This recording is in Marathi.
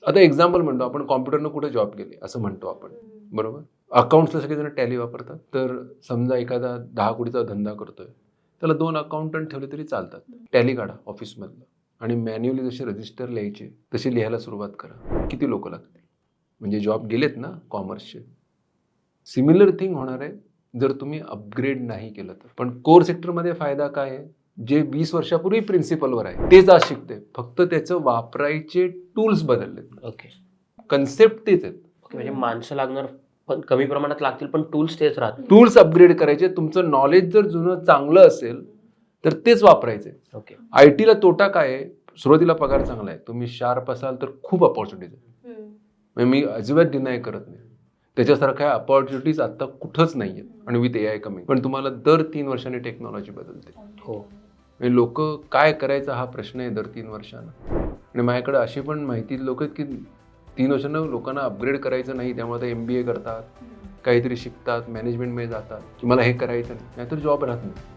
आता एक्झाम्पल म्हणतो आपण, कॉम्प्युटरनं कुठे जॉब केले असं म्हणतो आपण, बरोबर. अकाउंट्सला सगळेजण टॅली वापरतात. तर समजा एखादा 10 कोटीचा धंदा करतोय, त्याला 2 अकाउंटंट ठेवले तरी चालतात. टॅली काढा ऑफिसमधलं आणि मॅन्युअली जसे रजिस्टर लिहायचे तसे लिहायला सुरुवात करा. किती लोक लागतील? म्हणजे जॉब गेलेत ना कॉमर्सचे. सिमिलर थिंग होणार आहे जर तुम्ही अपग्रेड नाही केलं तर. पण कोर सेक्टरमध्ये फायदा काय आहे? जे 20 वर्षापूर्वी प्रिन्सिपलवर आहे तेच आज शिकते, फक्त त्याचं वापरायचे टूल्स बदललेत. ओके. कन्सेप्ट तेच आहेत. ओके, म्हणजे माणसं लागणार पण कमी प्रमाणात लागतील, पण टूल्स तेच राहतील. टूल्स अपग्रेड करायचे. तुमचं नॉलेज जर जुनं चांगलं असेल तर तेच वापरायचे. ओके. IT ला तोटा काय आहे? सुरुवातीला पगार चांगला आहे, तुम्ही शार्प असाल तर खूप अपॉर्च्युनिटीज आहेत. म्हणजे मी अजिबात डिनाय करत नाही, त्याच्यासारख्या अपॉर्च्युनिटीज आता कुठंच नाही आहेत आणि विथ AI कमी. पण तुम्हाला दर 3 वर्षांनी टेक्नॉलॉजी बदलते. हो. म्हणजे लोक काय करायचा हा प्रश्न आहे दर 3 वर्षांना. आणि माझ्याकडे अशी पण माहिती लोक आहेत की 3 वर्षांना लोकांना अपग्रेड करायचं नाही, त्यामुळे ते MBA करतात, काहीतरी शिकतात, मॅनेजमेंटमध्ये जातात की मला हे करायचं नाही, नाहीतर जॉब राहत नाही.